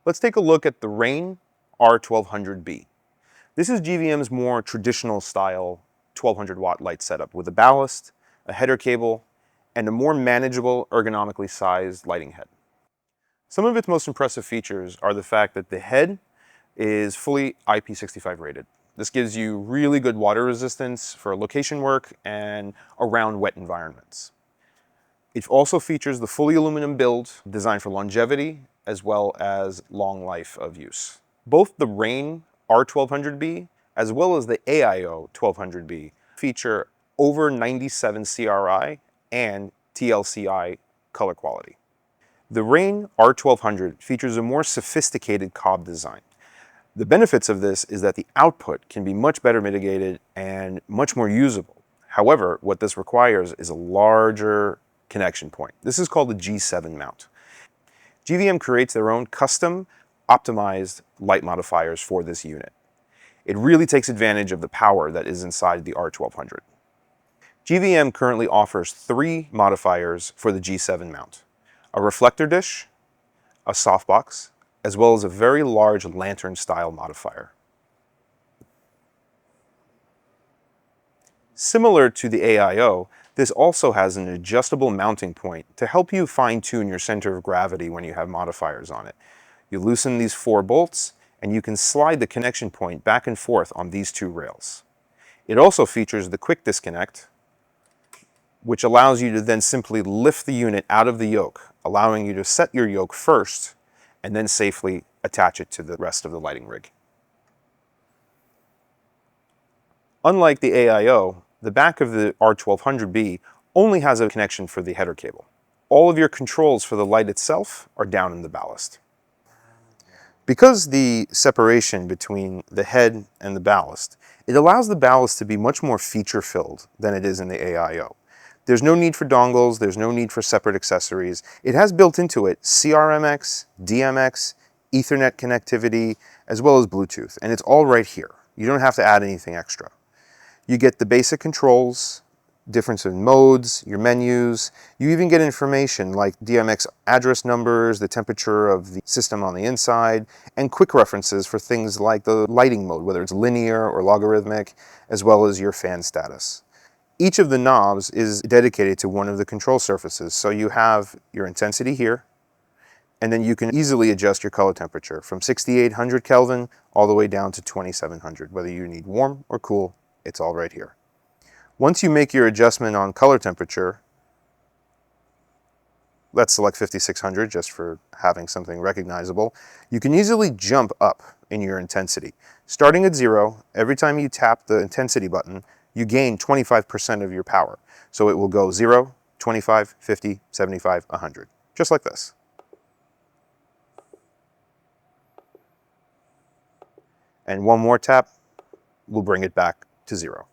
Let's take a look at the Reign R1200B. This is GVM's more traditional style 1200 watt light setup with a ballast, a header cable, and a more manageable, ergonomically sized lighting head. Some of its most impressive features are the fact that the head is fully IP65 rated. This gives you really good water resistance for location work and around wet environments. It also features the fully aluminum build designed for longevity as well as long life of use. Both the Reign R1200B as well as the AIO 1200B feature over 97 CRI and TLCI color quality. The Reign R1200 features a more sophisticated cob design. The benefits of this is that the output can be much better mitigated and much more usable. However, what this requires is a larger connection point. This is called the G7 mount. GVM creates their own custom optimized light modifiers for this unit. It really takes advantage of the power that is inside the R1200. GVM currently offers 3 modifiers for the G7 mount: a reflector dish, a softbox, as well as a very large lantern style modifier. Similar to the AIO, this also has an adjustable mounting point to help you fine-tune your center of gravity when you have modifiers on it. You loosen these 4 bolts and you can slide the connection point back and forth on these 2 rails. It also features the quick disconnect, which allows you to then simply lift the unit out of the yoke, allowing you to set your yoke first and then safely attach it to the rest of the lighting rig. Unlike the AIO, the back of the R1200B only has a connection for the header cable. All of your controls for the light itself are down in the ballast. Because the separation between the head and the ballast, it allows the ballast to be much more feature-filled than it is in the AIO. There's no need for dongles, there's no need for separate accessories. It has built into it CRMX, DMX, Ethernet connectivity, as well as Bluetooth, and it's all right here. You don't have to add anything extra. You get the basic controls, difference in modes, your menus. You even get information like DMX address numbers, the temperature of the system on the inside, and quick references for things like the lighting mode, whether it's linear or logarithmic, as well as your fan status. Each of the knobs is dedicated to one of the control surfaces. So you have your intensity here, and then you can easily adjust your color temperature from 6800 Kelvin all the way down to 2700, whether you need warm or cool. It's all right here. Once you make your adjustment on color temperature, let's select 5600 just for having something recognizable, you can easily jump up in your intensity. Starting at 0, every time you tap the intensity button, you gain 25% of your power. So it will go 0, 25, 50, 75, 100, just like this. And one more tap will bring it back to 0.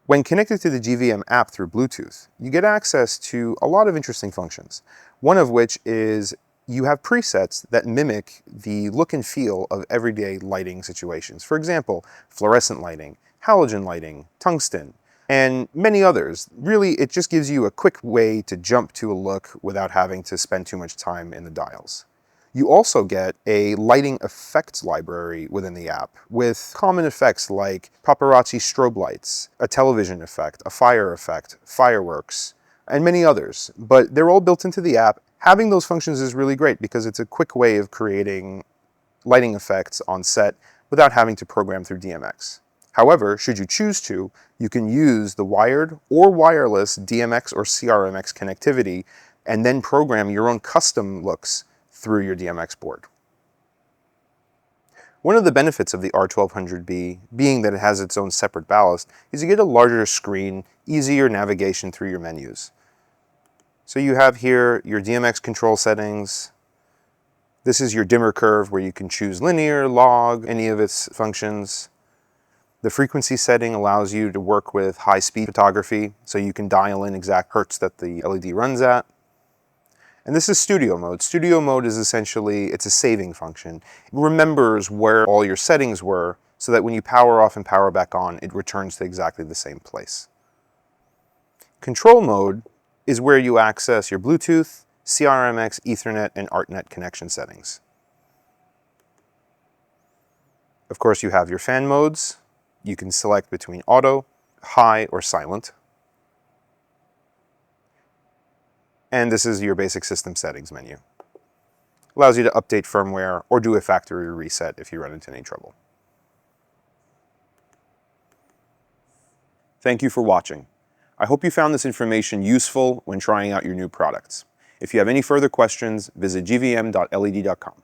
When connected to the GVM app through Bluetooth, you get access to a lot of interesting functions. One of which is you have presets that mimic the look and feel of everyday lighting situations. For example, fluorescent lighting, halogen lighting, tungsten, and many others. Really, it just gives you a quick way to jump to a look without having to spend too much time in the dials. You also get a lighting effects library within the app with common effects like paparazzi strobe lights, a television effect, a fire effect, fireworks, and many others. But they're all built into the app. Having those functions is really great because it's a quick way of creating lighting effects on set without having to program through DMX. However, should you choose to, you can use the wired or wireless DMX or CRMX connectivity and then program your own custom looks through your DMX board. One of the benefits of the R1200B, being that it has its own separate ballast, is you get a larger screen, easier navigation through your menus. So you have here your DMX control settings. This is your dimmer curve where you can choose linear, log, any of its functions. The frequency setting allows you to work with high-speed photography, so you can dial in exact hertz that the LED runs at. And this is studio mode. Studio mode is essentially, it's a saving function. It remembers where all your settings were so that when you power off and power back on, it returns to exactly the same place. Control mode is where you access your Bluetooth, CRMX, Ethernet, and ArtNet connection settings. Of course, you have your fan modes. You can select between auto, high, or silent. And this is your basic system settings menu. Allows you to update firmware or do a factory reset if you run into any trouble. Thank you for watching. I hope you found this information useful when trying out your new products. If you have any further questions, visit gvm.led.com.